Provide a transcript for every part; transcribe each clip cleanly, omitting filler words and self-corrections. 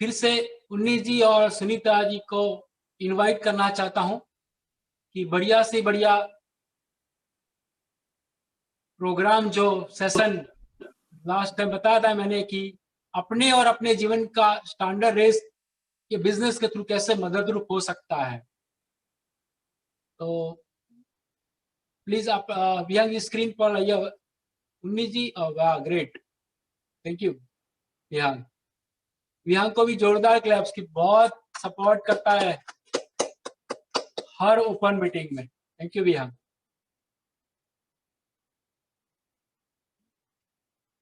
फिर से उन्नीस जी और सुनीता जी को इनवाइट करना चाहता हूं कि बढ़िया से बढ़िया प्रोग्राम जो सेशन लास्ट टाइम बताया था मैंने कि अपने और अपने जीवन का स्टैंडर्ड रेस ये बिजनेस के थ्रू कैसे मददरूप हो सकता है। तो प्लीज आप विहांग जी स्क्रीन पर आइए। उन्नीस जी, वाह great, thank you Vihang. Vihang को भी जोरदार क्लैप्स की, बहुत सपोर्ट करता है हर ओपन मीटिंग में। Thank you Vihang,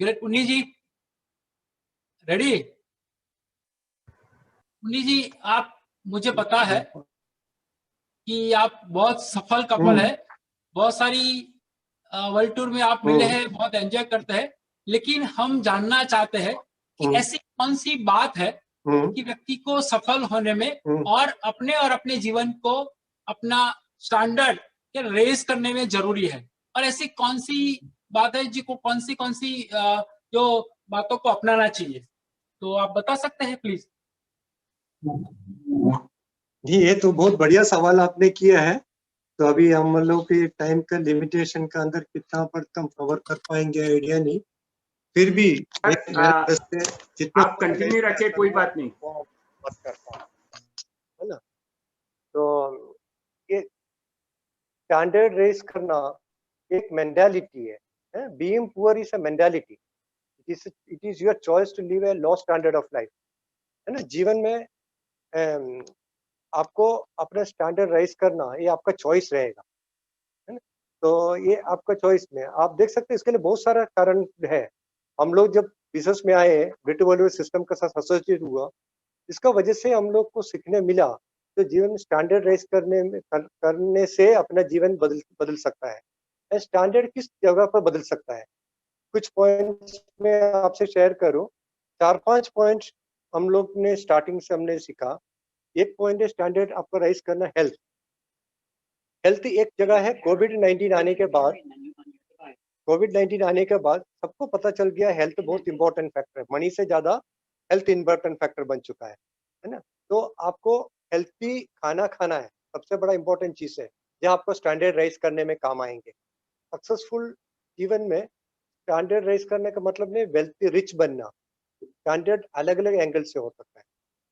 great. Unnis ji ready? उन्नीस जी, आप, मुझे पता है कि आप बहुत सफल कपल है, बहुत सारी वर्ल्ड टूर में आप मिले हैं, बहुत एंजॉय करते हैं, लेकिन हम जानना चाहते हैं कि ऐसी कौन सी बात है कि व्यक्ति को सफल होने में और अपने जीवन को अपना स्टैंडर्ड के रेस करने में जरूरी है, और ऐसी कौन सी बात है जिसको कौन सी जो बातों को अपनाना चाहिए, तो आप बता सकते हैं प्लीज? जी, ये तो बहुत बढ़िया सवाल आपने किया है। तो अभी हम लोग के टाइम का लिमिटेशन का अंदर कितना पर हम कवर कर पाएंगे आइडिया नहीं, फिर भी जितना आप कंटिन्यू रखिए, कोई बात नहीं, बात करता हूं, है ना। तो ये स्टैंडर्ड रेस करना एक मेंटालिटी है। Being poor is a mentality, it is your choice to live a low standard of life, है ना। जीवन में आपको अपना स्टैंडर्ड राइज करना ये आपका चॉइस रहेगा, है ना। तो ये आपका चॉइस में आप देख सकते हैं, इसके लिए बहुत सारा कारण है। हम लोग जब बिजनेस में आए, ब्रिटिश वर्ल्ड सिस्टम के साथ एसोसिएट हुआ, इसका वजह से हम लोग को सीखने मिला तो जीवन में स्टैंडर्ड राइज करने से अपना जीवन बदल सकता है। स्टैंडर्ड किस जगह पर बदल सकता है, कुछ पॉइंट्स में आपसे शेयर करूं। 4-5 पॉइंट्स हम लोग ने स्टार्टिंग से हमने सीखा। एक पॉइंट है स्टैंडर्ड आपको राइज करना, हेल्थ एक जगह है। कोविड-19 आने के बाद सबको पता चल गया हेल्थ बहुत इंपॉर्टेंट फैक्टर है, मनी से ज्यादा हेल्थ इंपॉर्टेंट फैक्टर बन चुका है ना। तो आपको हेल्थी खाना खाना है, सबसे बड़ा इंपॉर्टेंट चीज है, जो आपको स्टैंडर्ड राइज करने में काम आएंगे। सक्सेसफुल जीवन में स्टैंडर्ड राइज करने का मतलब नहीं वेल्थी रिच बनना, स्टैंडर्ड अलग अलग एंगल से हो सकता है।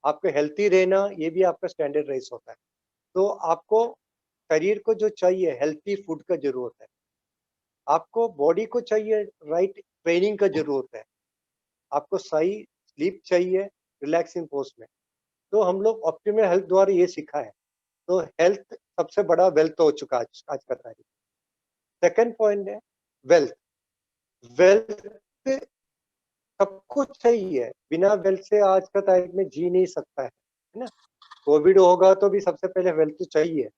आपको हेल्थी रहना ये भी आपका स्टैंडर्ड राइज होता है। तो आपको शरीर को जो चाहिए हेल्थी फूड का जरूरत है, आपको बॉडी को चाहिए राइट ट्रेनिंग का जरूरत है, आपको सही स्लीप चाहिए रिलैक्सिंग पोस्ट में। तो हम लोग ऑप्टिमल हेल्थ द्वारा ये सीखा है। तो हेल्थ सबसे बड़ा वेल्थ हो चुका आज का तारीख। सेकंड पॉइंट है वेल्थ। वेल्थ सबको चाहिए, बिना वेल्थ से आज का तारीख में जी नहीं सकता है ना। कोविड होगा तो भी सबसे पहले वेल्थ तो चाहिए।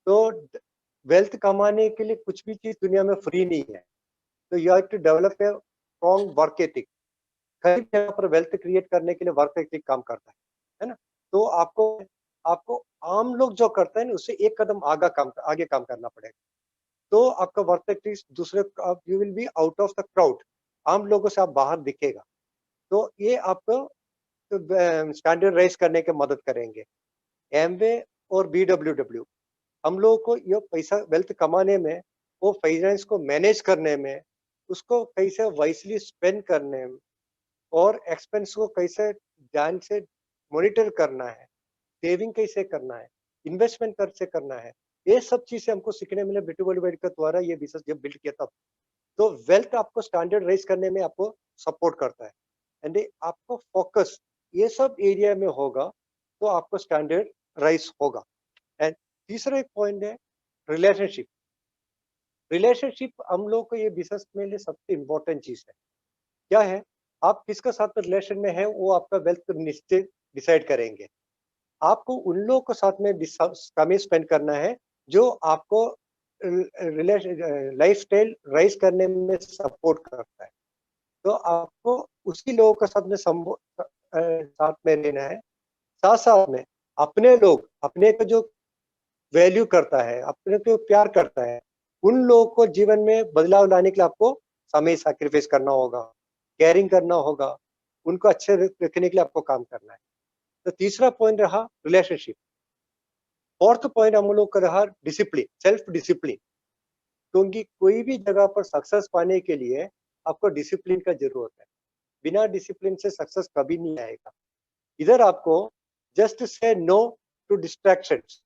तो वेल्थ कमाने के लिए कुछ भी चीज दुनिया में फ्री नहीं है। तो you have to develop a strong work ethic. कई जगह पर वेल्थ क्रिएट करने के लिए वर्क एथिक काम करता है ना। तो आपको आपको आम लोग जो करते हैं उससे एक कदम आगे काम करना पड़ेगा। तो आपका वर्क एथिक दूसरे, you will be out of the crowd, आम लोगों से आप बाहर दिखेगा। तो ये आपको स्टैंडर्ड राइज करने के मदद करेंगे। एमवे और BWW हम लोगों को ये पैसा वेल्थ कमाने में, वो फाइनेंस को मैनेज करने में, उसको कैसे वाइसली स्पेंड करने में, और एक्सपेंस को कैसे ध्यान से मॉनिटर करना है, सेविंग कैसे करना है, इन्वेस्टमेंट कैसे करना है, ये सब चीजें हमको सीखने मिले ब्रिटिश वर्ल्ड के द्वारा। ये बिजनेस जब बिल्ड किया तब। तो वेल्थ आपको स्टैंडर्ड राइज करने में आपको सपोर्ट करता है, एंड आपको फोकस ये सब एरिया में होगा तो आपको स्टैंडर्ड राइज होगा। एंड तीसरा एक पॉइंट है रिलेशनशिप। रिलेशनशिप हम लोग को ये बिजनेस में लिए सबसे इम्पोर्टेंट चीज है। क्या है, आप किसके साथ रिलेशन में है वो आपका वेल्थ निश्चित डिसाइड करेंगे। आपको उन लोगों के साथ में समय स्पेंड करना है जो आपको लाइफ स्टाइल राइज करने में सपोर्ट करता है। तो आपको उसी लोगों के साथ में साथ में रहना है। साथ साथ में अपने लोग, अपने को जो वैल्यू करता है, अपने को प्यार करता है, उन लोगों को जीवन में बदलाव लाने के लिए आपको समय सैक्रिफाइस करना होगा, केयरिंग करना होगा, उनको अच्छे रखने के लिए आपको काम करना है। तो तीसरा पॉइंट रहा रिलेशनशिप। फोर्थ पॉइंट हम लोग का रहा डिसिप्लिन, सेल्फ डिसिप्लिन। क्योंकि कोई भी जगह पर सक्सेस पाने के लिए आपको डिसिप्लिन का जरूरत है। बिना डिसिप्लिन से सक्सेस कभी नहीं आएगा। इधर आपको just say no to distractions.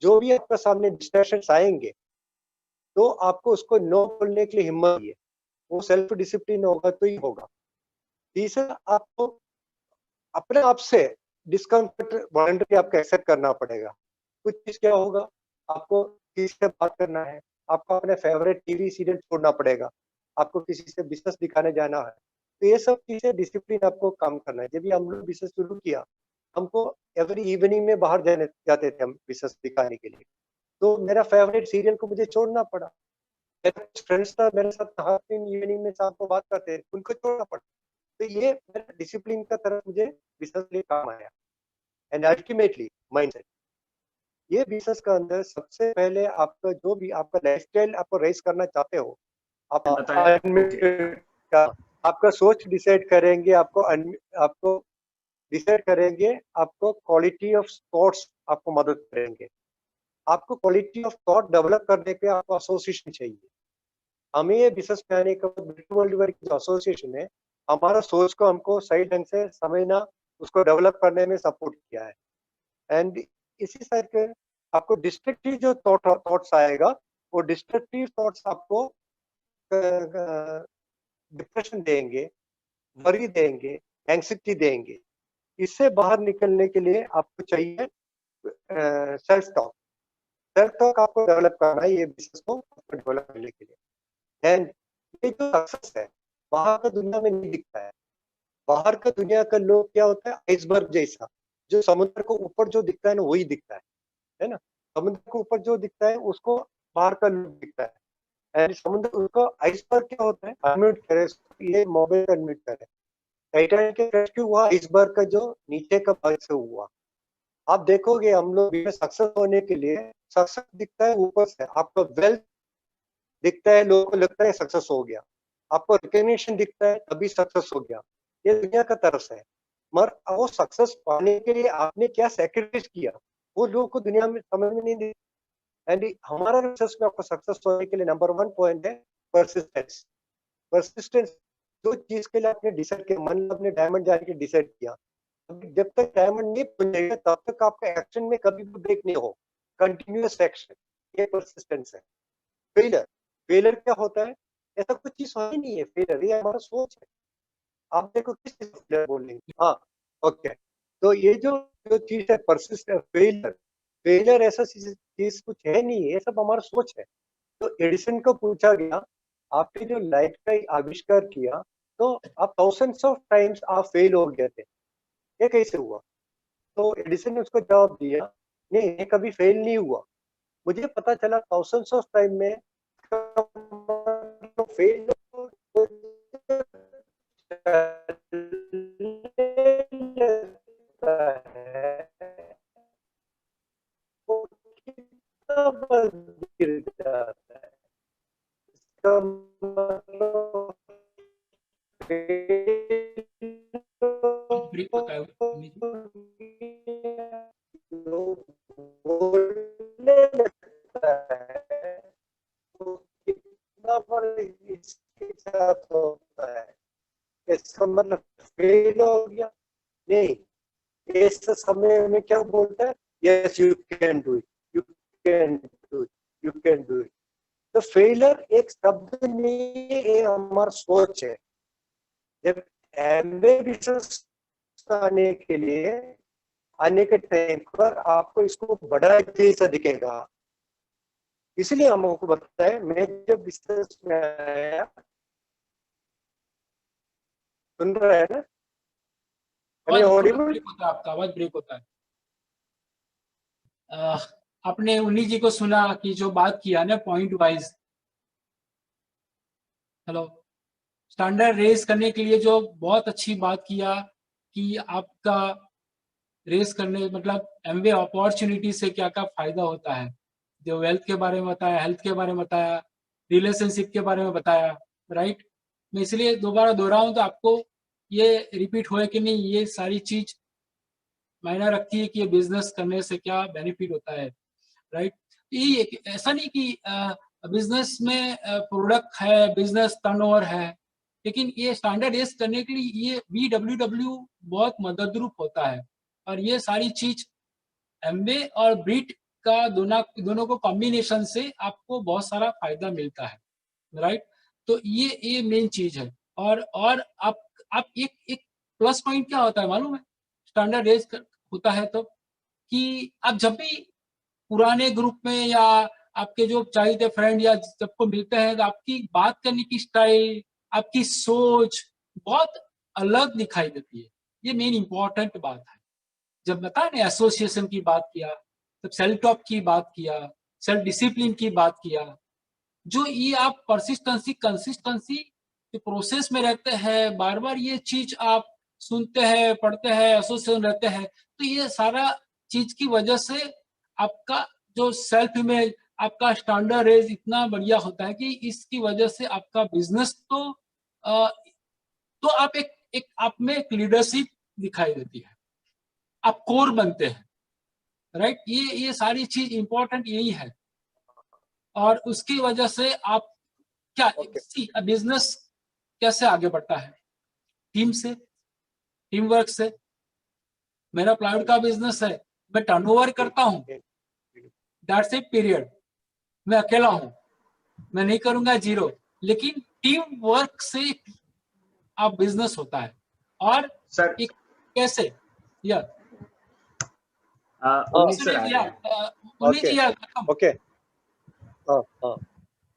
जो भी आपके सामने डिस्ट्रैक्शंस आएंगे तो आपको उसको नो बोलने के लिए हिम्मत चाहिए। वो सेल्फ डिसिप्लिन होगा तो ही होगा। तीसरा, आपको अपने आप से डिस्कम्फर्ट वॉलंटरी आपको एक्सेप्ट करना पड़ेगा। कुछ चीज क्या होगा, आपको किसी से बात करना है, आपको अपने फेवरेट टीवी सीरियल छोड़ना पड़ेगा, आपको किसी से बिजनेस दिखाने जाना है। तो ये सब चीजें डिसिप्लिन आपको काम करना है। जब भी हम लोग बिजनेस शुरू किया, हमको एवरी इवनिंग में बाहर जाते थे हम बिजनेस दिखाने के लिए। तो मेरा फेवरेट सीरियल को मुझे छोड़ना पड़ा। मेरे फ्रेंड्स था मेरे साथ हर दिन इवनिंग में शाम को बात करते थे, उनको छोड़ना पड़ा। तो ये मेरा डिसिप्लिन का तरफ मुझे बिजनेस लिए काम आया। And ultimately mindset. ये बिजनेस का अंदर सबसे पहले आपका जो भी आपका लाइफस्टाइल आपको रेस करना चाहते हो, आप बताया। का आपका सोच डिसाइड करेंगे, आपको डिसाइड करेंगे, आपको क्वालिटी ऑफ थॉट्स आपको मदद करेंगे। आपको क्वालिटी ऑफ थॉट डेवलप करने के आपको एसोसिएशन चाहिए। हमें ये बिजनेस में आने के बाद वर्ल्ड वाइड की जो एसोसिएशन है, हमारा सोच को हमको सही ढंग से समझना, उसको डेवलप करने में सपोर्ट किया है। एंड इसी साइड के आपको डिस्ट्रक्टिव जो थॉट्स आएगा, वो डिस्ट्रक्टिव थॉट्स आपको डिप्रेशन देंगे, वरी देंगे, एंग्जाइटी देंगे। इससे बाहर निकलने के लिए आपको चाहिए सेल्फ टॉक। सेल्फ टॉक आपको डेवलप करना है ये बिजनेस को डेवलप करने के लिए। एंड ये जो सक्सेस है, बाहर का दुनिया में नहीं दिखता है। बाहर का दुनिया का लोग क्या होता है, आइसबर्ग जैसा, जो समुद्र को ऊपर जो दिखता है ना वही दिखता है ना। समुद्र को ऊपर जो दिखता है उसको बाहर का लोग दिखता है। एंड समुद्र उसको आइसबर्ग क्या होता है, अनम्यूट करे, ये मोबाइल अनम्यूट करे। टाइटैनिक का रेस्क्यू हुआ आइसबर्ग का जो नीचे का भाग से हुआ। आप देखोगे हम लोग सक्सेस होने के लिए सक्सेस दिखता है ऊपर से, आपको वेल्थ दिखता है, लोगों को लगता है सक्सेस हो गया, आपको रिकग्निशन दिखता है तभी सक्सेस हो गया। ये दुनिया का तरस है। मगर वो सक्सेस पाने के लिए आपने क्या सैक्रिफाइस किया, वो लोगों को दुनिया में समझ में नहीं। एंड हमारा रिसर्च में आपको सक्सेस होने के लिए नंबर 1 पॉइंट है परसिस्टेंस। परसिस्टेंस, जो चीज के लिए आपने डिसाइड किया, मान लो आपने डायमंड जाने के डिसाइड किया, जब तक डायमंड नहीं पहुंचेगा तब तक आपका एक्शन में कभी भी ब्रेक नहीं हो, कंटिन्यूअस एक्शन, ये परसिस्टेंस है। फेलियर, फेलियर क्या होता है, ऐसा कुछ चीज होनी नहीं है फेलियर, ये हमारा सोच है। आप देखो किस चीज को फेलियर बोलेंगे, हाँ ओके। तो ये जो जो चीज है परसिस्टेंस, फेलियर, फेलियर ऐसा चीज कुछ है नहीं, ये सब हमारा सोच है। तो एडिसन को पूछा गया, आपने जो लाइट का आविष्कार किया तो आप थाउजेंड्स ऑफ टाइम्स आप फेल हो गए थे, ये कैसे हुआ? तो एडिसन ने उसको जवाब दिया, नहीं ये कभी फेल नहीं हुआ। मुझे पता चला थाउजेंड्स ऑफ टाइम में फेल गिर जाता है। इसका मतलब ब्रेक होता है उन्हीं जी। बोलने लगता है तो कितना बड़ा इसके साथ होता है, इसका मतलब फेल हो गया नहीं। इस समय में क्या बोलता है, yes you can do it, you can do it, you can do it. तो फेलियर एक शब्द नहीं, ये हमारा सोच है। जब एम्बिशियस आने के लिए आने के टाइम पर आपको इसको बड़ा जैसा दिखेगा। इसलिए हम आपको बताया, मैं जब बिजनेस में आया, सुन रहा है ना, ब्रेक होता है, आपका आवाज ब्रेक होता है। आपने उन्हीं जी को सुना कि जो बात किया ना point wise, hello, standard raise करने के लिए जो बहुत अच्छी बात किया कि आपका रेस करने मतलब एमवे अपॉर्चुनिटी से क्या क्या फायदा होता है, जो वेल्थ के बारे में बताया, हेल्थ के बारे में बताया, रिलेशनशिप के बारे में बताया, राइट। मैं इसलिए दोबारा दोहराऊं तो आपको ये रिपीट हुए कि नहीं, ये सारी चीज मायने रखती है कि ये बिजनेस करने से क्या बेनिफिट होता है, राइट। ये ऐसा नहीं कि बिजनेस में प्रोडक्ट है, बिजनेस टर्नओवर है, लेकिन ये स्टैंडर्डाइज करने के लिए ये BWW बहुत मददरूप होता है। और ये सारी चीज एमवे और ब्रीट का दोनों को कॉम्बिनेशन से आपको बहुत सारा फायदा मिलता है, राइट। तो ये मेन चीज है। और आप एक प्लस पॉइंट क्या होता है मालूम है स्टैंडर्डाइज होता है तो, कि आप जब भी पुराने ग्रुप में या आपके जो चाहिए फ्रेंड या सबको मिलते हैं तो आपकी बात करने की स्टाइल, आपकी सोच बहुत अलग दिखाई देती है। ये मेन इंपॉर्टेंट बात है। जब बताया ना एसोसिएशन की बात किया, तब सेल्फ टॉप की बात किया, सेल्फ डिसिप्लिन की बात किया, जो ये आप परसिस्टेंसी कंसिस्टेंसी के प्रोसेस में रहते हैं, बार बार ये चीज आप सुनते हैं, पढ़ते हैं, एसोसिएशन रहते हैं, तो ये सारा चीज की वजह से आपका जो सेल्फ इमेज, आपका स्टैंडर्ड रेज इतना बढ़िया होता है कि इसकी वजह से आपका बिजनेस तो आप एक आप में एक लीडरशिप दिखाई देती है, आप कोर बनते हैं, राइट। ये सारी चीज इंपॉर्टेंट यही है। और उसकी वजह से आप क्या बिजनेस कैसे आगे बढ़ता है, टीम से, टीम वर्क से। मेरा प्लाईवुड का बिजनेस है, मैं टर्नओवर करता हूँ, दैट्स इट पीरियड। मैं अकेला हूँ, मैं नहीं करूंगा जीरो, लेकिन टीम वर्क से आप बिजनेस होता है। और सर एक कैसे या उन्नीस सर आ रहे हैं। ओके हाँ हाँ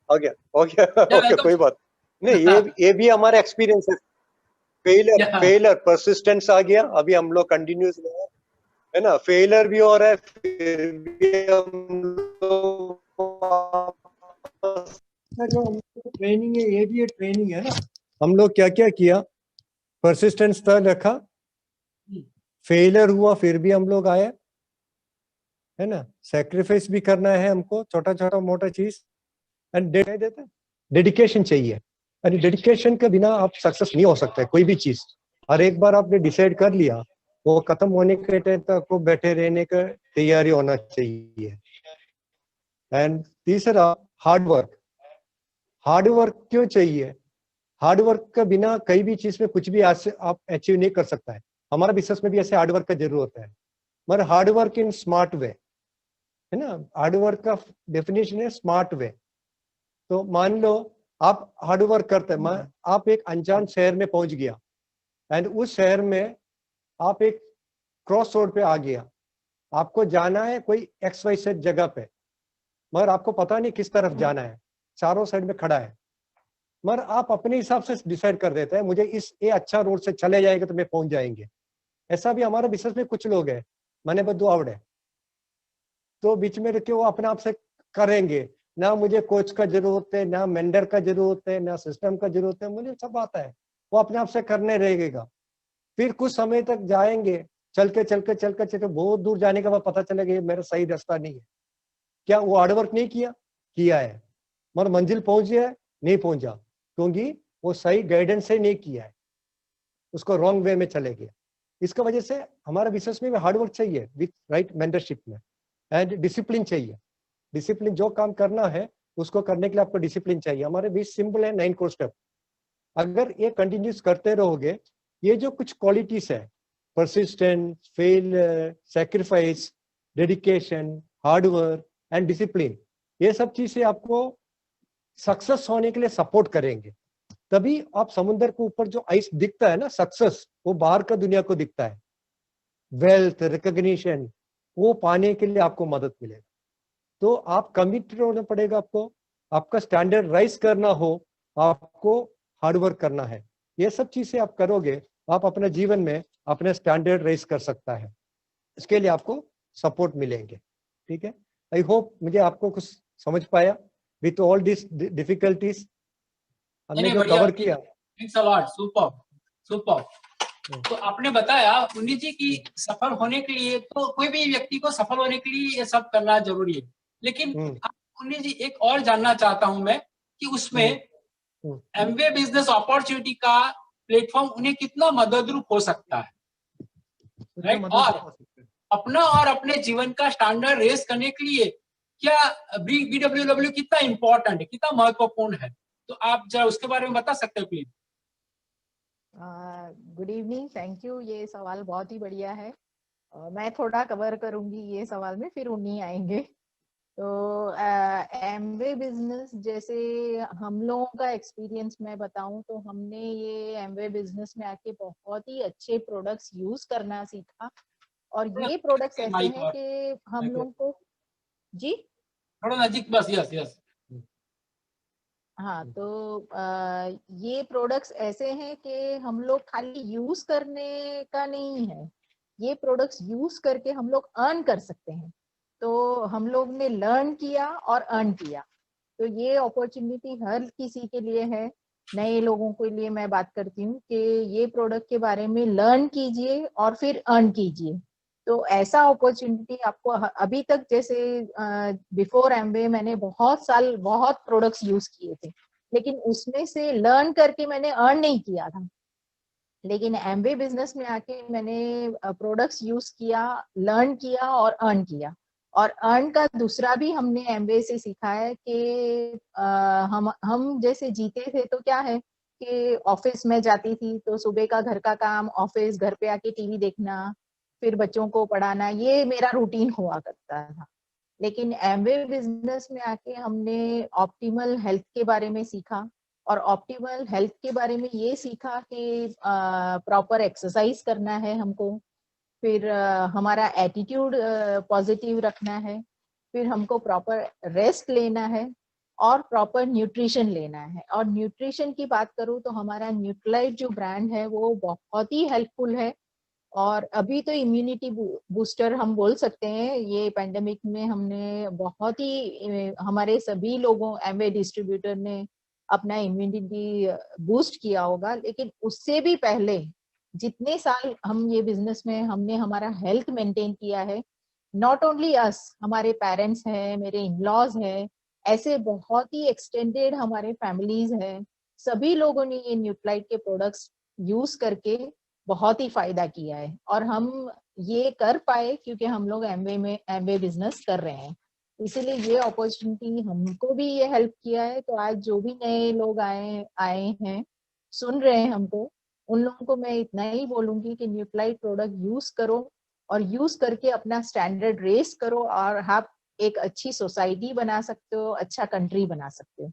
आ गया ओके कोई बात नहीं। ये भी हमारा एक्सपीरियंस है। फेलियर परसिस्टेंस आ गया। अभी हम लोग कंटिन्यूस में है ना, फेलियर भी हो रहा है, फिर भी हम लोग जो ट्रेनिंग है, ये भी ट्रेनिंग है ना। हम लोग क्या क्या किया, परसिस्टेंस तक रखा, फेलियर हुआ फिर भी हम लोग आए, है ना। सैक्रिफाइस भी करना है हमको, छोटा छोटा मोटा चीज, एंड डेडिकेशन चाहिए। अरे डेडिकेशन के बिना आप सक्सेस नहीं हो सकता है कोई भी चीज। हर एक बार आपने डिसाइड कर लिया, वो खत्म होने के टाइम तक आपको बैठे रहने का तैयारी होना चाहिए। एंड तीसरा हार्ड वर्क। हार्ड वर्क क्यों चाहिए? हार्ड वर्क के बिना कई भी चीज में कुछ भी आप अचीव नहीं कर सकता है। हमारा बिजनेस में भी ऐसे हार्ड वर्क का जरूरत है, मगर hard work in smart way, है ना। हार्ड वर्क का डेफिनेशन है स्मार्ट वे। तो मान लो आप हार्ड वर्क करते हैं, आप एक अनजान शहर में पहुंच गया, एंड उस शहर में आप एक क्रॉस रोड पे आ गया, आपको जाना है कोई XYZ जगह पे, मगर आपको पता नहीं किस तरफ जाना है, चारों साइड में खड़ा है, मगर आप अपने हिसाब से डिसाइड कर देते हैं मुझे ये अच्छा रोड से चले जाएगा तो मैं पहुंच जाएंगे। ऐसा भी हमारे बिजनेस में कुछ लोग हैं, मैंने बस आवड़े तो बीच में रखे वो अपने आप से करेंगे, ना मुझे कोच का जरूरत है, ना मेंडर का जरूरत है, ना सिस्टम का जरूरत है, मुझे सब आता है, वो अपने आप से करने रहेगा। फिर कुछ समय तक जाएंगे, चल के बहुत दूर जाने के बाद पता चलेगा ये मेरा सही रास्ता नहीं है। क्या वो हार्डवर्क नहीं किया है, मगर मंजिल पहुंच गया है? नहीं पहुंचा, क्योंकि वो सही गाइडेंस से नहीं किया है, उसको रॉन्ग वे में चले गया। इसका वजह से हमारा बिजनेस में हार्डवर्क चाहिए विथ राइट मेंटरशिप में, एंड डिसिप्लिन चाहिए। डिसिप्लिन, जो काम करना है उसको करने के लिए आपको डिसिप्लिन चाहिए। हमारे बीच सिंपल है 9 कोर स्टेप। अगर ये कंटिन्यूस करते रहोगे, ये जो कुछ क्वालिटीज है, persistence, failure, sacrifice, dedication, hard work and discipline, ये सब चीजें आपको सक्सेस होने के लिए सपोर्ट करेंगे। तभी आप समुद्र के ऊपर जो आइस दिखता है ना, सक्सेस, वो बाहर का दुनिया को दिखता है। वेल्थ, रिकॉग्निशन, वो पाने के लिए आपको मदद मिलेगा। तो आप कमिटेड होना पड़ेगा आपको, आपका स्टैंडर्ड राइज करना हो, आपको हार्डवर्क करना है। ये सब चीजें आप करोगे, आप अपने जीवन में अपने स्टैंडर्ड राइज कर सकता है। इसके लिए आपको सपोर्ट मिलेंगे। ठीक है, आई होप मुझे आपको कुछ समझ पाया विथ ऑल दिस डिफिकल्टीज हमने जो कवर किया। सुपर। तो आपने बताया पुनीत जी की सफल होने के लिए, तो कोई भी व्यक्ति को सफल होने के लिए ये सब करना जरूरी है, लेकिन पुनीत जी एक और जानना चाहता हूं मैं कि उसमें एमवे बिजनेस अपॉर्चुनिटी का प्लेटफॉर्म उन्हें कितना मददरूप हो सकता है, राइट? और अपना और अपने जीवन का स्टैंडर्ड रेस करने के लिए क्या BWW कितना इम्पोर्टेंट है, कितना महत्वपूर्ण है, तो आप जरा उसके बारे में बता सकते हो please? Good evening, thank you. ये सवाल बहुत ही बढ़िया है। मैं थोड़ा कवर करूंगी ये सवाल में, फिर उन्हीं आएंगे। तो एमवे बिजनेस, जैसे हम लोगों का एक्सपीरियंस मैं बताऊं तो हमने ये एमवे बिजनेस में आके बहुत ही अच्छे प्रोडक्ट्स यूज करना सीखा। और ये प्रोडक्ट्स ऐसे हैं कि हम लोगों को, जी थोड़ा नजीक, बस, यस यस। हाँ, तो ये प्रोडक्ट्स ऐसे हैं कि हम लोग खाली यूज करने का नहीं है, ये प्रोडक्ट्स यूज करके हम लोग अर्न कर सकते हैं। तो हम लोग ने लर्न किया और अर्न किया। तो ये अपॉर्चुनिटी हर किसी के लिए है। नए लोगों के लिए मैं बात करती हूँ कि ये प्रोडक्ट के बारे में लर्न कीजिए और फिर अर्न कीजिए। तो ऐसा अपॉर्चुनिटी आपको अभी तक, जैसे बिफोर एमवे मैंने बहुत साल बहुत प्रोडक्ट्स यूज किए थे, लेकिन उसमें से लर्न करके मैंने अर्न नहीं किया था। लेकिन एमवे बिजनेस में आके मैंने प्रोडक्ट्स यूज किया, लर्न किया और अर्न किया। और अर्न का दूसरा भी हमने एमवे से सीखा है कि हम जैसे जीते थे तो क्या है कि ऑफिस में जाती थी तो सुबह का घर का काम, ऑफिस, घर पे आके टीवी देखना, फिर बच्चों को पढ़ाना, ये मेरा रूटीन हुआ करता था। लेकिन एमवे बिजनेस में आके हमने ऑप्टिमल हेल्थ के बारे में सीखा। और ऑप्टिमल हेल्थ के बारे में ये सीखा कि प्रॉपर एक्सरसाइज करना है हमको, फिर हमारा एटीट्यूड पॉजिटिव रखना है, फिर हमको प्रॉपर रेस्ट लेना है और प्रॉपर न्यूट्रिशन लेना है। और न्यूट्रिशन की बात करूँ तो हमारा न्यूट्रीलाइट जो ब्रांड है वो बहुत ही हेल्पफुल है। और अभी तो इम्यूनिटी बूस्टर हम बोल सकते हैं। ये पेंडेमिक में हमने बहुत ही हमारे सभी लोगों, एमवे डिस्ट्रीब्यूटर ने अपना इम्यूनिटी बूस्ट किया होगा। लेकिन उससे भी पहले जितने साल हम ये बिजनेस में हमने हमारा हेल्थ मेंटेन किया है, नॉट ओनली अस, हमारे पेरेंट्स हैं, मेरे इन-लॉज हैं, ऐसे बहुत ही एक्सटेंडेड हमारे फैमिलीज हैं, सभी लोगों ने ये न्यूट्राइट के प्रोडक्ट्स यूज करके बहुत ही फायदा किया है। और हम ये कर पाए क्योंकि हम लोग एमवे बिजनेस कर रहे हैं, इसीलिए ये अपॉर्चुनिटी हमको भी ये हेल्प किया है। तो आज जो भी नए लोग आए हैं, सुन रहे हैं हमको, उन लोगों को मैं इतना ही बोलूंगी कि न्यूट्राइट प्रोडक्ट यूज करो और यूज करके अपना स्टैंडर्ड रेस करो और आप एक अच्छी सोसाइटी बना सकते हो, अच्छा कंट्री बना सकते हो।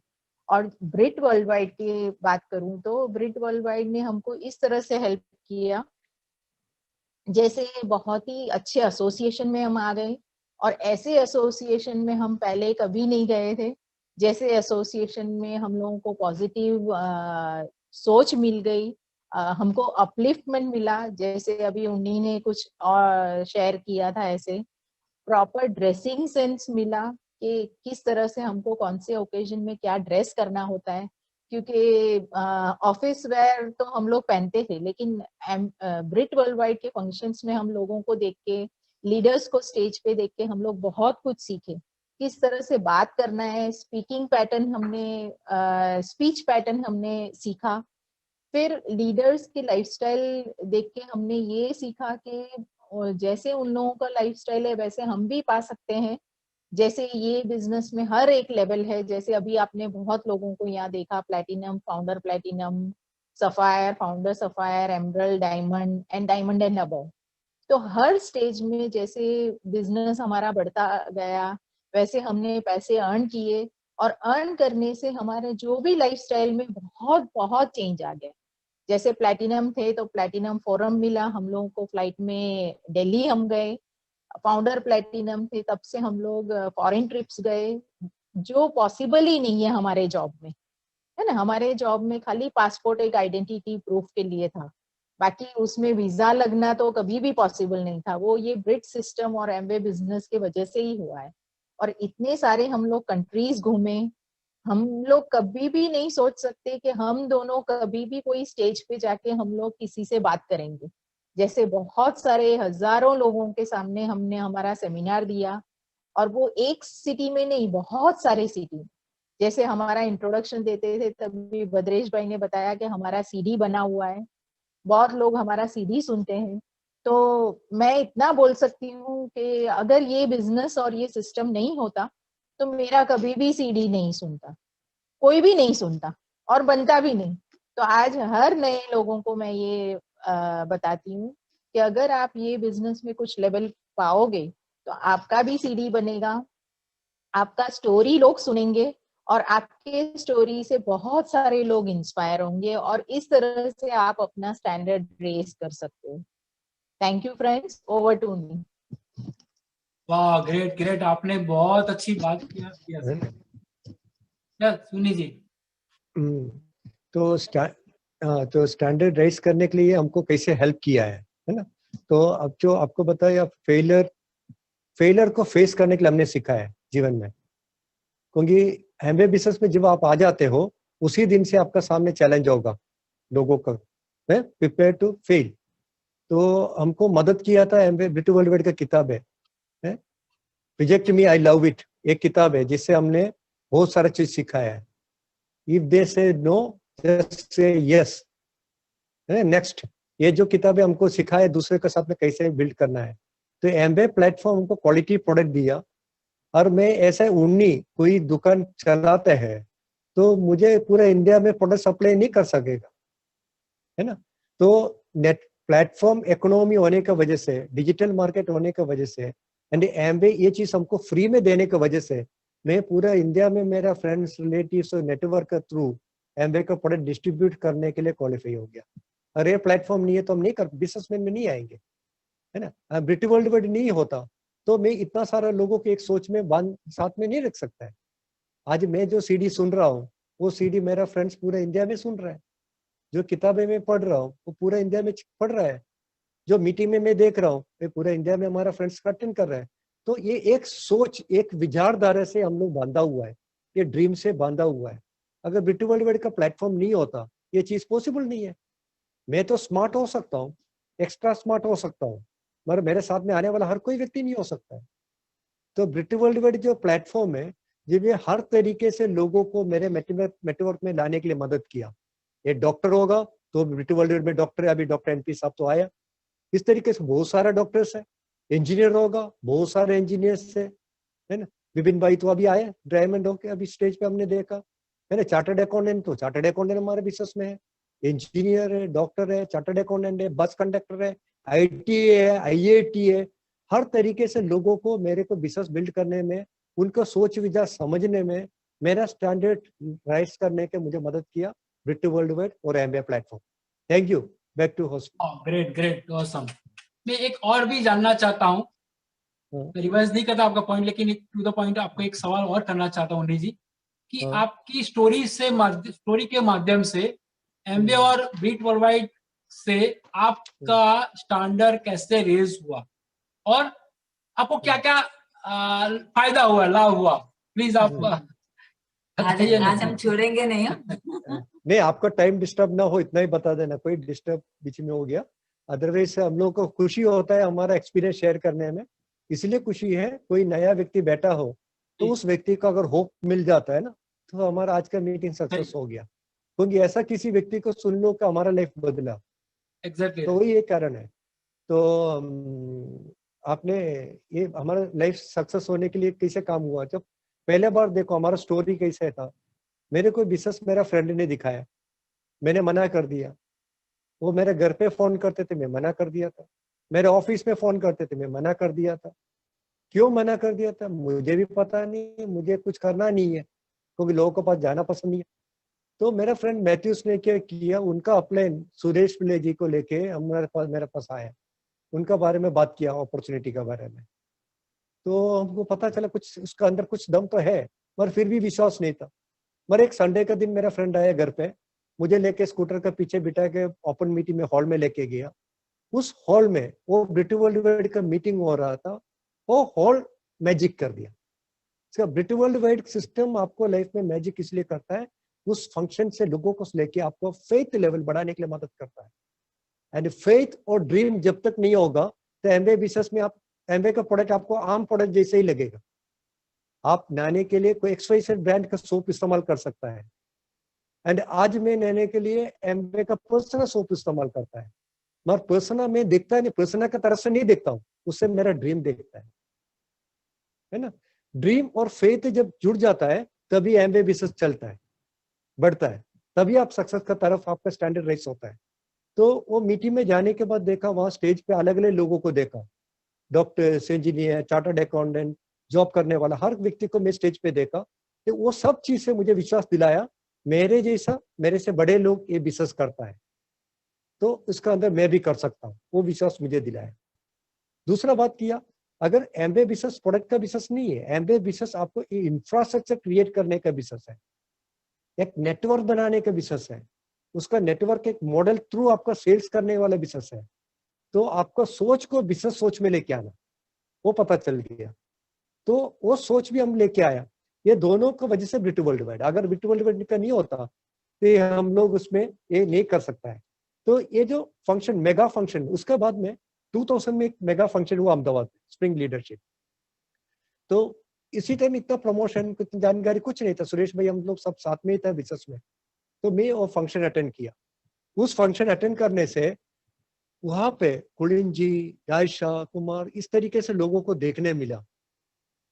और ब्रिट वर्ल्ड वाइड की बात करूं तो ब्रिट वर्ल्ड वाइड ने हमको इस तरह से हेल्प किया, जैसे बहुत ही अच्छे एसोसिएशन में हम आ गए। और ऐसे एसोसिएशन में हम पहले कभी नहीं गए थे। जैसे एसोसिएशन में हम लोगों को पॉजिटिव सोच मिल गई, हमको अपलिफ्टमेंट मिला, जैसे अभी उन्हीं ने कुछ और शेयर किया था, ऐसे प्रॉपर ड्रेसिंग सेंस मिला कि किस तरह से हमको कौन से ओकेजन में क्या ड्रेस करना होता है। क्योंकि ऑफिस वेयर तो हम लोग पहनते थे, लेकिन ब्रिट वर्ल्ड वाइड के फंक्शंस में हम लोगों को देख के, लीडर्स को स्टेज पे देख के हम लोग बहुत कुछ सीखे। किस तरह से बात करना है, स्पीकिंग पैटर्न हमने, स्पीच पैटर्न हमने सीखा। फिर लीडर्स की लाइफस्टाइल देख के हमने ये सीखा कि जैसे उन लोगों का लाइफस्टाइल है वैसे हम भी पा सकते हैं। जैसे ये बिजनेस में हर एक लेवल है, जैसे अभी आपने बहुत लोगों को यहाँ देखा, platinum, founder platinum, sapphire, founder sapphire, emerald, diamond and above. तो हर स्टेज में जैसे बिजनेस हमारा बढ़ता गया, वैसे हमने पैसे अर्न किए। और अर्न करने से हमारे जो भी लाइफस्टाइल में बहुत बहुत चेंज आ गया। जैसे प्लैटिनम थे तो प्लैटिनम फोरम मिला हम लोगों को, फ्लाइट में दिल्ली हम गए। फाउंडर प्लैटिनम थे, तब से हम लोग फॉरेन ट्रिप्स गए, जो पॉसिबल ही नहीं है हमारे जॉब में, है ना। हमारे जॉब में खाली पासपोर्ट एक आइडेंटिटी प्रूफ के लिए था, बाकी उसमें वीजा लगना तो कभी भी पॉसिबल नहीं था। वो ये ब्रिट सिस्टम और एमवे बिजनेस की वजह से ही हुआ है। और इतने सारे हम लोग कंट्रीज घूमे। हम लोग कभी भी नहीं सोच सकते कि हम दोनों कभी भी कोई स्टेज पे जाके हम लोग किसी से बात करेंगे। जैसे बहुत सारे हजारों लोगों के सामने हमने हमारा सेमिनार दिया, और वो एक सिटी में नहीं, बहुत सारे सिटी। जैसे हमारा इंट्रोडक्शन देते थे तभी भद्रेश भाई ने बताया कि हमारा सीडी बना हुआ है, बहुत लोग हमारा सीडी सुनते हैं। तो मैं इतना बोल सकती हूँ कि अगर ये बिजनेस और ये सिस्टम नहीं होता तो मेरा कभी भी सीडी नहीं सुनता, कोई भी नहीं सुनता और बनता भी नहीं। तो आज हर नए लोगों को मैं ये बताती हूँ कि अगर आप ये बिजनेस में कुछ लेवल पाओगे तो आपका भी सीडी बनेगा, आपका स्टोरी लोग सुनेंगे और आपके स्टोरी से बहुत सारे लोग इंस्पायर होंगे और इस तरह से आप अपना स्टैंडर्ड रेस कर सकते हो। Thank you friends, over to me. वाह, ग्रेट ग्रेट, आपने बहुत अच्छी बात किया सुनी जी। तो स्टैंडर्ड राइज करने के लिए हमको कैसे हेल्प किया है ना। तो अब जो आपको बताया, फेलियर को फेस करने के लिए हमने सीखा है जीवन में, क्योंकि एमबीए बिजनेस में जब आप आ जाते हो उसी दिन से आपका सामने चैलेंज होगा लोगों का, प्रिपेयर टू फेल। तो हमको मदद किया था एमबीए ब्रिटू वर्ल्डवाइड का किताब है reject me I love it, एक किताब है जिससे हमने बहुत सारा चीज सीखा है। इफ दे से know just say yes, next. ये जो किताबें हमको सिखाया दूसरे के साथ में कैसे बिल्ड करना है। तो एमबीए प्लेटफॉर्म हमको क्वालिटी प्रोडक्ट दिया, और मैं ऐसे उन्नी कोई दुकान चलाते हैं तो मुझे पूरे इंडिया में प्रोडक्ट सप्लाई नहीं कर सकेगा, है ना। तो नेट प्लेटफॉर्म इकोनॉमी होने की वजह से, डिजिटल मार्केट होने की वजह से, एंड एमबीए ये चीज हमको फ्री में देने की वजह से मैं पूरा इंडिया में मेरा फ्रेंड्स रिलेटिव्स और नेटवर्क के थ्रू एमबीए का प्रोडक्ट डिस्ट्रीब्यूट करने के लिए क्वालिफाई हो गया। और ये प्लेटफॉर्म नहीं है तो हम नहीं कर, बिजनेसमैन में नहीं आएंगे, है ना। ब्रिटू वर्ल्डवाइड नहीं होता तो मैं इतना सारा लोगों के एक सोच में साथ में नहीं रख सकता है। आज मैं जो सीडी सुन रहा हूँ वो सीडी मेरा फ्रेंड्स पूरा इंडिया में सुन रहा है, जो किताबें मैं पढ़ रहा हूँ वो पूरा इंडिया में पढ़ रहा है, जो मीटिंग में मैं देख रहा हूँ ये पूरा इंडिया में हमारा फ्रेंड्स का अटेंड कर रहा है। तो ये एक सोच, एक विचारधारा से हम लोग बांधा हुआ है, ये ड्रीम से बांधा हुआ है। अगर ब्रिटू वर्ल्डवाइड का प्लेटफॉर्म नहीं होता ये चीज पॉसिबल नहीं है। मैं तो स्मार्ट हो सकता हूँ, एक्स्ट्रा स्मार्ट हो सकता हूँ, मगर मेरे साथ में आने वाला हर कोई व्यक्ति नहीं हो सकता है। तो ब्रिटू वर्ल्डवाइड जो प्लेटफॉर्म है ये हर तरीके से लोगों को मेरे नेटवर्क में लाने के लिए मदद किया। ये डॉक्टर होगा तो ब्रिटू वर्ल्डवाइड में डॉक्टर है, अभी डॉक्टर एनपी साहब तो आया, इस तरीके से बहुत सारा डॉक्टर्स है। इंजीनियर होगा, बहुत सारे इंजीनियर्स है ना। विपिन भाई तो अभी आए डायमंड होके, अभी स्टेज पे हमने देखा, है ना। चार्टर्ड अकाउंटेंट, तो चार्टर्ड अकाउंटेंट हमारे बिजनेस में है, इंजीनियर है, डॉक्टर है, चार्टर्ड अकाउंटेंट है, बस कंडक्टर है, आईटी है, आईआईटी है। हर तरीके से लोगों को मेरे को बिजनेस बिल्ड करने में, उनका सोच विचार समझने में, मेरा स्टैंडर्ड राइज करने के मुझे मदद किया ब्रिटू वर्ल्डवाइड और MBA platform. Thank you, back to host. Great great, awesome. मैं एक और भी जानना चाहता हूँ, रिवाइज नहीं करता आपका पॉइंट, लेकिन एक टू द पॉइंट आपको एक सवाल और करना चाहता हूँ जी, कि आपकी स्टोरी के माध्यम से एमबीए और ब्रिट वर्ल्डवाइड से आपका स्टैंडर्ड कैसे रेज हुआ और आपको क्या क्या फायदा हुआ, लाभ हुआ, प्लीज आप आज हम छोड़ेंगे नहीं। नहीं, आपका टाइम डिस्टर्ब ना हो इतना ही बता देना, कोई डिस्टर्ब बीच में हो गया। अदरवाइज हम लोग को खुशी होता है हमारा एक्सपीरियंस शेयर करने में, इसलिए खुशी है। कोई नया व्यक्ति बैठा हो तो उस व्यक्ति का अगर होप मिल जाता है ना तो हमारा आज का मीटिंग सक्सेस हो गया, क्योंकि ऐसा किसी व्यक्ति को सुन लो कि हमारा लाइफ बदला। एग्जैक्टली, तो वही एक कारण है। तो आपने ये हमारा लाइफ सक्सेस होने के लिए कैसे काम हुआ, जब पहले बार देखो हमारा स्टोरी कैसे था। मेरे को बिजनेस मेरा फ्रेंड ने दिखाया, मैंने मना कर दिया। वो मेरे घर पे फोन करते थे, मैं मना कर दिया था। मेरे ऑफिस में फोन करते थे, मैं मना कर दिया था। क्यों मना कर दिया था मुझे भी पता नहीं, मुझे कुछ करना नहीं है, क्योंकि लोगों के पास जाना पसंद नहीं है। तो मेरा फ्रेंड मैथ्यूस ने क्या किया, उनका अपलाइन सुरेश पिल्ले जी को लेके मेरे पास आया, उनका बारे में बात किया, अपॉर्चुनिटी के बारे में। तो हमको पता चला कुछ उसका अंदर कुछ दम तो है, पर फिर भी विश्वास नहीं था। मगर एक संडे का दिन मेरा फ्रेंड आया घर पे, मुझे लेके स्कूटर के पीछे बिठा के ओपन मीटिंग में हॉल में लेके गया। उस हॉल में वो ब्रिटू वर्ल्डवाइड का मीटिंग हो रहा था, वो हॉल मैजिक कर दिया। इसका ब्रिटू वर्ल्डवाइड सिस्टम आपको लाइफ में मैजिक इसलिए करता है, उस फंक्शन से लोगों को लेके आपको फेथ लेवल बढ़ाने के लिए मदद करता है। एंड फेथ और ड्रीम जब तक नहीं होगा तो एमबीए बिजनेस में आप एमबीए का प्रोडक्ट आपको आम प्रोडक्ट जैसे ही लगेगा। आप नहाने के लिए कोई XYZ ब्रांड का सोप इस्तेमाल कर सकता है, एंड आज मैं नहाने के लिए एम्वे का पर्सनल सोप इस्तेमाल करता है। मगर पर्सनल में देखता नहीं, पर्सनल का तरफ से नहीं देखता हूँ, उससे मेरा ड्रीम देखता है ना। ड्रीम और फेथ जब जुड़ जाता है तभी एम्वे बिजनेस चलता है, बढ़ता है, तभी आप सक्सेस का तरफ आपका स्टैंडर्ड रेस होता है। तो वो मीटिंग में जाने के बाद देखा, वहां स्टेज पे अलग अलग लोगों को देखा, doctors, engineer, chartered accountant, job करने वाला, हर व्यक्ति को मैं स्टेज पे देखा। तो वो सब चीज से मुझे विश्वास दिलाया, मेरे जैसा, मेरे से बड़े लोग ये बिजनेस करता है, तो इसका अंदर मैं भी कर सकता हूँ, वो विश्वास मुझे दिलाया। दूसरा बात किया, अगर एम्वे बिजनेस प्रोडक्ट का बिजनेस नहीं है, एम्वे बिजनेस आपको इंफ्रास्ट्रक्चर क्रिएट करने का बिजनेस है, एक नेटवर्क बनाने का बिजनेस है, उसका नेटवर्क एक मॉडल थ्रू आपका सेल्स करने वाला बिजनेस है। तो आपका सोच को बिजनेस सोच में लेके आना, वो पता चल गया। तो वो सोच भी हम लेके आया, ये दोनों की वजह से ब्रिट वर्ल्ड वाइड। अगर ब्रिट वर्ल्ड वाइड का नहीं होता तो ये हम लोग उसमें ये नहीं कर सकता है। तो ये जो फंक्शन, मेगा फंक्शन, उसके बाद में 2000 में एक मेगा फंक्शन हुआ अहमदाबाद में, स्प्रिंग लीडरशिप। तो इसी टाइम इतना प्रमोशन, कुछ जानकारी कुछ नहीं था, सुरेश भाई हम लोग सब साथ में ही था बिजनेस में। तो मैं वो फंक्शन अटेंड किया। उस फंक्शन अटेंड करने से वहां पे कुलिन जी, आयशा कुमार, इस तरीके से लोगों को देखने मिला।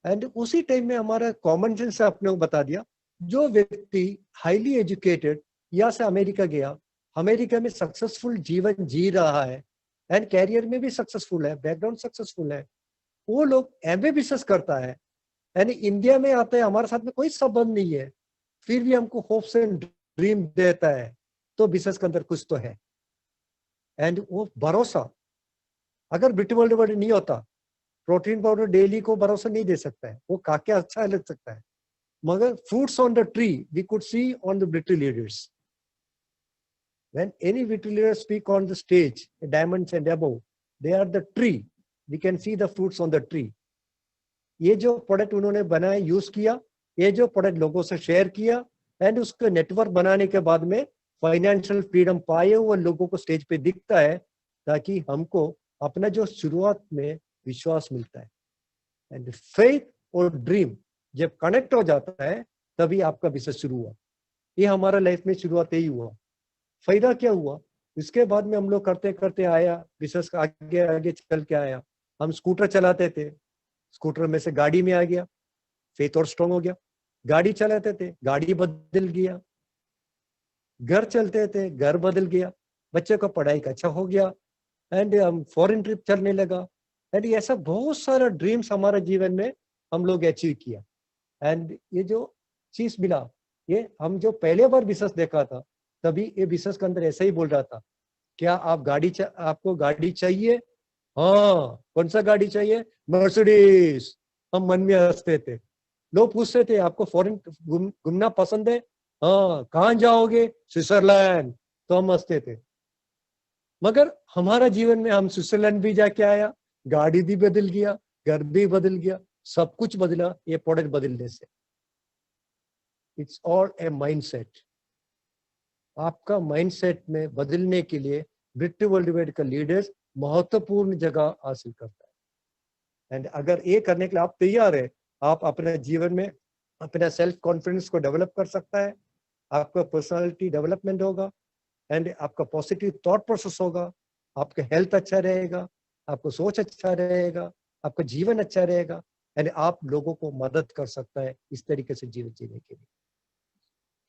एंड उसी टाइम में हमारा कॉमन सेंस अपने को बता दिया, जो व्यक्ति हाईली एजुकेटेड यहाँ से अमेरिका गया, अमेरिका में सक्सेसफुल जीवन जी रहा है एंड कैरियर में भी सक्सेसफुल है, बैकग्राउंड सक्सेसफुल है, वो लोग एमबीए बिजनेस करता है एंड इंडिया में आता है, हमारे साथ में कोई संबंध नहीं है, फिर भी हमको होप्स एंड ड्रीम देता है, तो बिजनेस के अंदर कुछ तो है। एंड वो भरोसा, अगर ब्रिट वर्ल्ड वाइड नहीं होता, प्रोटीन पाउडर डेली को भरोसा नहीं दे सकता है, वो खा के अच्छा लग सकता है, मगर fruits on the tree we could see on the British leaders. When any British leaders speak on the stage, diamonds and above, they are the tree. We can see the fruits on the tree. ये जो product उन्होंने बनाए, use किया, ये जो product लोगों से share किया एंड उसका नेटवर्क बनाने के बाद में फाइनेंशियल फ्रीडम पाए हुए लोगों को स्टेज पे दिखता है, ताकि हमको अपना जो शुरुआत में विश्वास मिलता है। एंड फेथ और ड्रीम जब कनेक्ट हो जाता है तभी आपका बिजनेस शुरू हुआ। ये हमारा लाइफ में शुरुआत यही हुआ। फायदा क्या हुआ, इसके बाद में हम लोग करते करते आया, बिजनेस आगे आगे चल के आया। हम स्कूटर चलाते थे, स्कूटर में से गाड़ी में आ गया, फेथ और स्ट्रॉन्ग हो गया। गाड़ी चलाते थे, गाड़ी बदल गया। घर चलते थे, घर बदल गया। बच्चे को पढ़ाई का अच्छा हो गया एंड हम फॉरेन ट्रिप चलने लगा। एंड ऐसा बहुत सारा ड्रीम्स हमारे जीवन में हम लोग अचीव किया। एंड ये जो चीज मिला, ये हम जो पहले बार बिजनेस देखा था, तभी ये बिजनेस के अंदर ऐसा ही बोल रहा था, क्या आप आपको गाड़ी चाहिए? हाँ, कौन सा गाड़ी चाहिए? मर्सिडीज। हम मन में हंसते थे। लोग पूछते थे, आपको फॉरेन घूमना पसंद है? हाँ। कहाँ जाओगे? स्विट्जरलैंड। तो हम हंसते थे। मगर हमारा जीवन में हम स्विट्जरलैंड भी जाके आया, गाड़ी भी बदल गया, घर भी बदल गया, सब कुछ बदला ये प्रोडक्ट बदलने से। It's all A mindset. आपका माइंडसेट में बदलने के लिए ब्रिट वर्ल्ड वाइड का लीडर्स महत्वपूर्ण जगह हासिल करता है। एंड अगर ये करने के लिए आप तैयार है, आप अपने जीवन में अपना सेल्फ कॉन्फिडेंस को डेवलप कर सकता है, आपका पर्सनालिटी डेवलपमेंट होगा एंड आपका पॉजिटिव थॉट प्रोसेस होगा, आपका हेल्थ अच्छा रहेगा, आपको सोच अच्छा रहेगा, आपका जीवन अच्छा रहेगा एंड आप लोगों को मदद कर सकता है इस तरीके से जीवन जीने के लिए।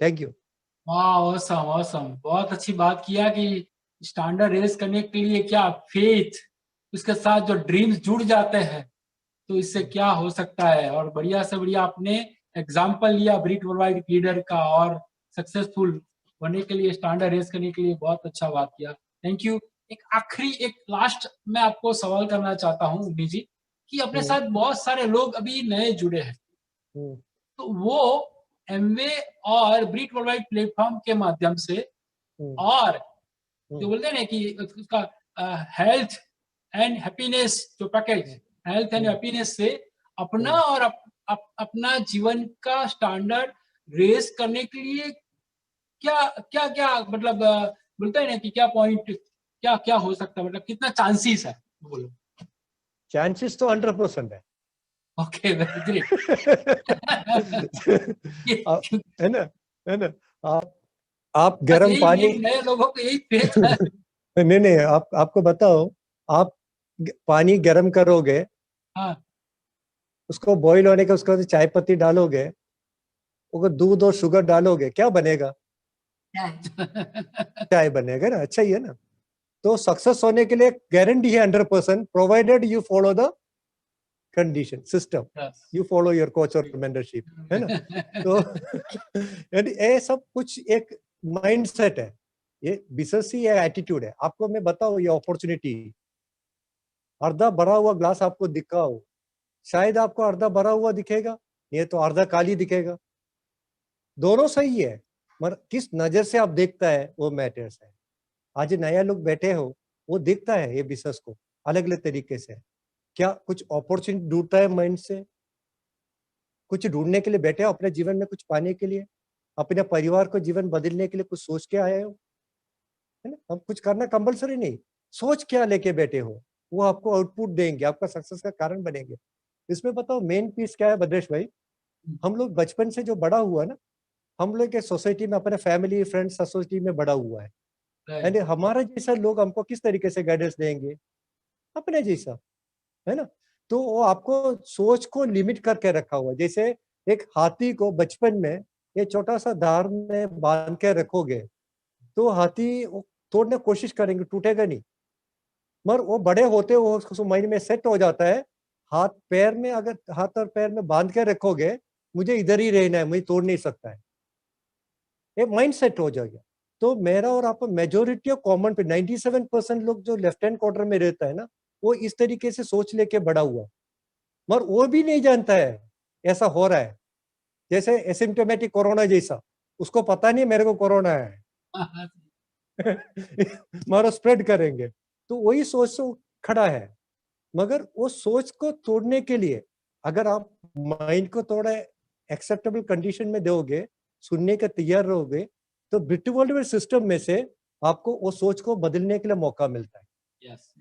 Thank you. वाह, ऑसम ऑसम। बहुत अच्छी बात किया कि स्टैंडर्ड रेस करने के लिए क्या फेथ, उसके साथ जो ड्रीम्स जुड़ जाते हैं तो इससे क्या हो सकता है। और बढ़िया से बढ़िया आपने एग्जांपल लिया ब्रिट वर्ल्ड वाइड लीडर का, और सक्सेसफुल होने के लिए, स्टैंडर्ड रेस करने के लिए बहुत अच्छा बात किया। Thank you. एक आखिरी, एक लास्ट मैं आपको सवाल करना चाहता हूँ उन्नी जी, कि अपने साथ बहुत सारे लोग अभी नए जुड़े हैं, तो वो एमवे और ब्रिट वर्ल्ड वाइड प्लेटफॉर्म के माध्यम से, और जो बोलते हैं ना कि उसका हेल्थ एंड हैप्पीनेस जो पैकेज, हेल्थ एंड हैप्पीनेस से अपना और अपना जीवन का स्टैंडर्ड रेस करने के लिए क्या क्या क्या मतलब बोलते हैं ना कि क्या पॉइंट, क्या क्या हो सकता है, मतलब कितना चांसेस है? बोलो। चांसेस तो 100% है। Okay, very great. है ना, है ना। आप गर्म पानी नए लोगों को यही फेथ है। नहीं नहीं, आपको बताओ, आप पानी गर्म करोगे, हाँ, उसको बॉईल होने के उसको चाय पत्ती डालोगे, अगर दूध और शुगर डालोगे, क्या बनेगा? चाय बनेगा ना। अच्छा ही है ना। तो सक्सेस होने के लिए गारंटी है 100%, provided you follow the condition system, you follow your coach और मेंटरशिप, है ना। तो ये सब कुछ एक माइंडसेट है, ये बिजनेस ही एटीट्यूड है। आपको मैं बताऊं, ये अपॉर्चुनिटी अर्धा भरा हुआ ग्लास आपको दिखा हो, शायद आपको अर्धा भरा हुआ दिखेगा, ये तो अर्धा खाली दिखेगा। दोनों सही है, मगर किस नजर से आप देखता है वो मैटर्स है। आज नया लोग बैठे हो, वो देखता है ये बिजनेस को अलग अलग तरीके से। क्या कुछ अपॉर्चुनिटी ढूंढता है माइंड से, कुछ ढूंढने के लिए बैठे हो, अपने जीवन में कुछ पाने के लिए, अपने परिवार को जीवन बदलने के लिए कुछ सोच के आए हो, है ना। हम कुछ करना कंपलसरी नहीं, सोच क्या लेके बैठे हो, वो आपको आउटपुट देंगे, आपका सक्सेस का कारण बनेंगे। इसमें बताओ मेन पीस क्या है भद्रेश भाई? हम लोग बचपन से जो बड़ा हुआ ना, हम लोग के सोसाइटी में अपने फैमिली फ्रेंड्स सोसाइटी में बड़ा हुआ है, एंड हमारा जैसा लोग हमको किस तरीके से गाइडेंस देंगे? अपने जैसा, है ना। तो वो आपको सोच को लिमिट करके रखा हुआ है। जैसे एक हाथी को बचपन में ये छोटा सा धार में बांध के रखोगे, तो हाथी तोड़ने की कोशिश करेंगे, टूटेगा नहीं। मगर वो बड़े होते वो उसको माइंड में सेट हो जाता है, हाथ पैर में, अगर हाथ और पैर में बांध के रखोगे, मुझे इधर ही रहना है, मुझे तोड़ नहीं सकता है, ये माइंड सेट हो जाएगा। तो मेरा और आपका मेजोरिटी ऑफ कॉमन पे 97% लोग जो लेफ्ट हैंड क्वार्टर में रहता है ना, वो इस तरीके से सोच लेके बड़ा हुआ, मगर वो भी नहीं जानता है ऐसा हो रहा है। जैसे एसिम्टोमेटिक कोरोना जैसा, उसको पता नहीं मेरे को कोरोना है मगर स्प्रेड करेंगे, तो वही सोच से खड़ा है। मगर वो सोच को तोड़ने के लिए अगर आप माइंड को थोड़ा एक्सेप्टेबल कंडीशन में दोगे, सुनने के तैयार रहोगे, तो ब्रिटिश सिस्टम में से आपको वो सोच को बदलने के लिए मौका मिलता है। यस।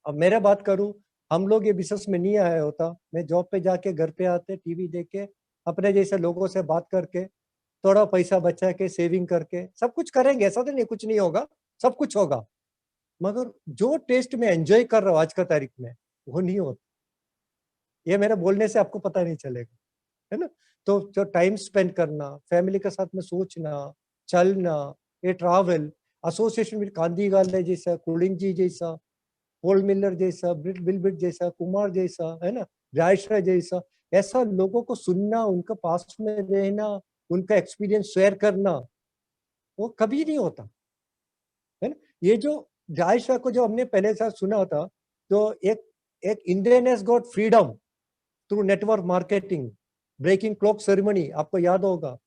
अब मेरा बात करूं, हम लोग ये बिजनेस में नहीं आया होता, मैं जॉब पे जाके घर पे आते, टीवी देख के, अपने जैसे लोगों से बात करके, थोड़ा पैसा बचा के, सेविंग करके सब कुछ करेंगे, ऐसा तो नहीं कुछ नहीं होगा, सब कुछ होगा। मगर जो टेस्ट में एंजॉय कर रहा हूँ आज का तारीख में, वो नहीं होता। ये मेरे बोलने से आपको पता नहीं चलेगा, है ना। तो जो टाइम स्पेंड करना, फैमिली के साथ में सोचना, चलना, ये ट्रैवल, एसोसिएशन विद गांधी गाले जैसा, कुलिंग जी जैसा, पॉल मिलर जैसा, बिल बिट जैसा, कुमार जैसा, है ना, रायश्रा जैसा, ऐसा लोगों को सुनना, उनका पास में रहना, उनका एक्सपीरियंस शेयर करना, वो कभी नहीं होता, है ना। ये जो रायश्रा को जो हमने पहले से सुना होता, तो एक Indian has got freedom through network marketing, breaking clock ceremony, आपको याद होगा,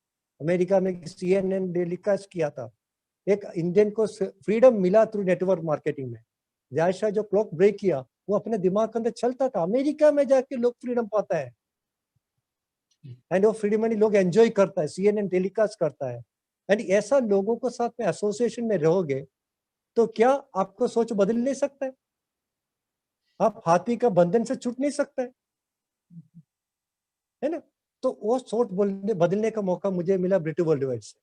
अमेरिका में CNN टेलीकास्ट किया था। एक इंडियन को फ्रीडम मिला थ्रू नेटवर्क मार्केटिंग में। जायशा जो क्लॉक ब्रेक किया, वो अपने दिमाग के अंदर चलता था, अमेरिका में जाके लोग फ्रीडम पाता है, एंड वो फ्रीडम लोग एंजॉय करता है, CNN टेलीकास्ट करता है। एंड ऐसा लोगों को साथ में एसोसिएशन में रहोगे, तो क्या आपको सोच बदल नहीं सकता है? आप हाथी का बंधन से छूट नहीं सकता है ना। तो वो सोच बदलने का मौका मुझे मिला ब्रिटिश वर्ल्ड वाइड से,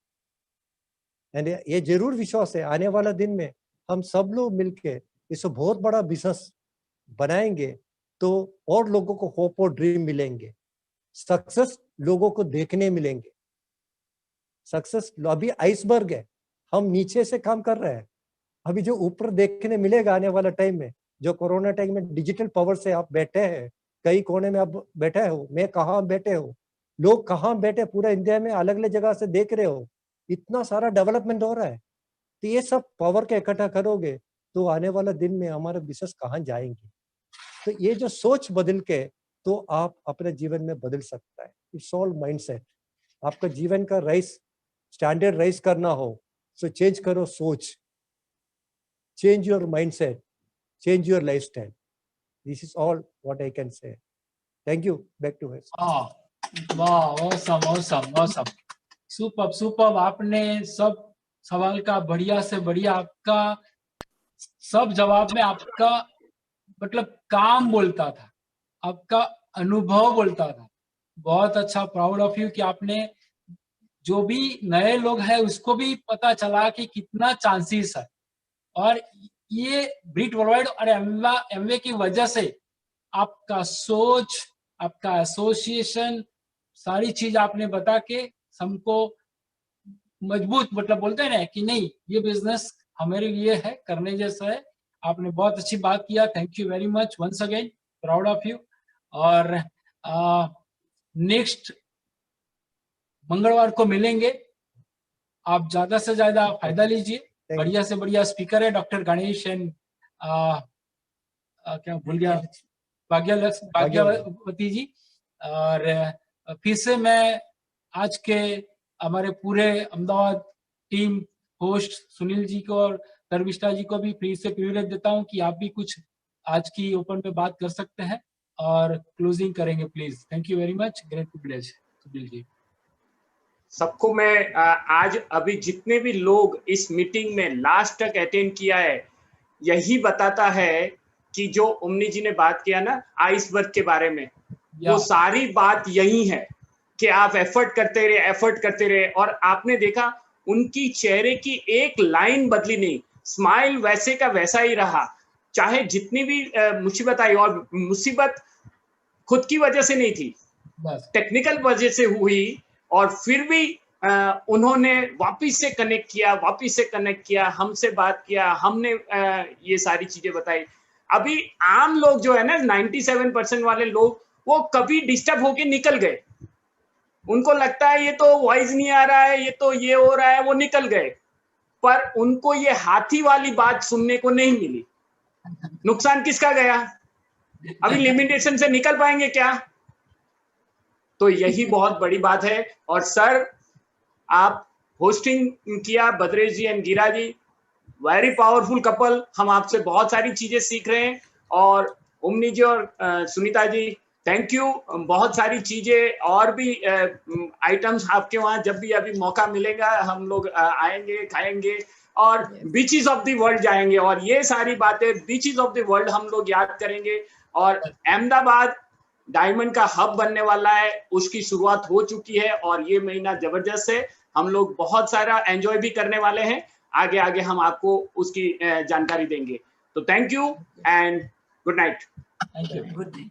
एंड ये जरूर विश्वास है आने वाला दिन में हम सब लोग मिलके इसे बहुत बड़ा बिजनेस बनाएंगे, तो और लोगों को होप और ड्रीम मिलेंगे, सक्सेस लोगों को देखने मिलेंगे। सक्सेस अभी आइसबर्ग है, हम नीचे से काम कर रहे हैं, अभी जो ऊपर देखने मिलेगा आने वाला टाइम में, जो कोरोना टाइम में डिजिटल पावर से आप बैठे हैं, कई कोने में आप बैठे हो, मैं कहाँ बैठे हो, लोग कहाँ बैठे, पूरा इंडिया में अलग अलग जगह से देख रहे हो, इतना सारा डेवलपमेंट हो रहा है। तो ये सब पावर के इकट्ठा करोगे, तो आने वाला दिन में हमारे बिजनेस कहाँ जाएंगे। तो ये जो सोच बदल के, तो आप अपने जीवन में बदल सकता है। It's all mindset. आपका जीवन का राइस, स्टैंडर्ड राइस करना हो, सो चेंज करो सोच, change your mindset, change your lifestyle. This is all what I can say. Thank you. Back to us. वाह, awesome. सुपर। आपने सब सवाल का बढ़िया से बढ़िया, आपका सब जवाब में आपका मतलब काम बोलता था, आपका अनुभव बोलता था। बहुत अच्छा, प्राउड ऑफ यू कि आपने जो भी नए लोग हैं उसको भी पता चला कि कितना चांसेस है। और ये ब्रिट वर्ल्डवाइड और एमवे की वजह से आपका सोच, आपका एसोसिएशन, सारी चीज आपने बता के हमको मजबूत, मतलब बोलते हैं ना कि नहीं ये बिजनेस हमारे लिए है, करने जैसा है। आपने बहुत अच्छी बात किया, thank you very much once again, proud of you. और नेक्स्ट मंगलवार को मिलेंगे, आप ज्यादा से ज्यादा फायदा लीजिए। बढ़िया से बढ़िया स्पीकर है डॉक्टर गणेश एंड क्या भूल गया, भाग्यवती जी। और फिर से मैं आज के हमारे पूरे अहमदाबाद टीम होस्ट सुनील जी को और धर्मिष्ठा जी को भी फिर से प्रिविलेज देता हूं कि आप भी कुछ आज की ओपन पे बात कर सकते हैं और क्लोजिंग करेंगे please. Thank you very much, great privilege Sunil ji. सबको मैं आज अभी जितने भी लोग इस मीटिंग में लास्ट तक अटेंड किया है, यही बताता है कि जो ओमनी जी ने बात किया ना आइसबर्ग के बारे में, वो सारी बात यही है कि आप एफर्ट करते रहे। और आपने देखा उनकी चेहरे की एक लाइन बदली नहीं, स्माइल वैसे का वैसा ही रहा, चाहे जितनी भी मुसीबत आई। और मुसीबत खुद की वजह से नहीं थी, टेक्निकल वजह से हुई, और फिर भी उन्होंने वापिस से कनेक्ट किया, हमसे बात किया, हमने ये सारी चीजें बताई। अभी आम लोग जो है ना 97% वाले लोग, वो कभी डिस्टर्ब होके निकल गए। उनको लगता है ये तो वॉइस नहीं आ रहा है, ये तो ये हो रहा है, वो निकल गए। पर उनको ये हाथी वाली बात सुनने को नहीं मिली। नुकसान किसका गया? अभी लिमिटेशन से निकल पाएंगे क्या? तो यही बहुत बड़ी बात है। और सर, आप होस्टिंग किया, बद्रेश जी एंड गिरा जी, वेरी पावरफुल कपल। हम आपसे बहुत सारी चीजें सीख रहे हैं। और ओमनी जी और सुनीता जी, थैंक यू। बहुत सारी चीजें और भी आइटम्स आपके वहां जब भी अभी मौका मिलेगा हम लोग आएंगे, खाएंगे और बीचेस ऑफ द वर्ल्ड जाएंगे। और ये सारी बातें बीचेस ऑफ द वर्ल्ड हम लोग याद करेंगे। और अहमदाबाद डायमंड का हब बनने वाला है, उसकी शुरुआत हो चुकी है और ये महीना जबरदस्त है। हम लोग बहुत सारा एंजॉय भी करने वाले हैं। आगे आगे हम आपको उसकी जानकारी देंगे। तो thank you and good night. Thank you. Good night.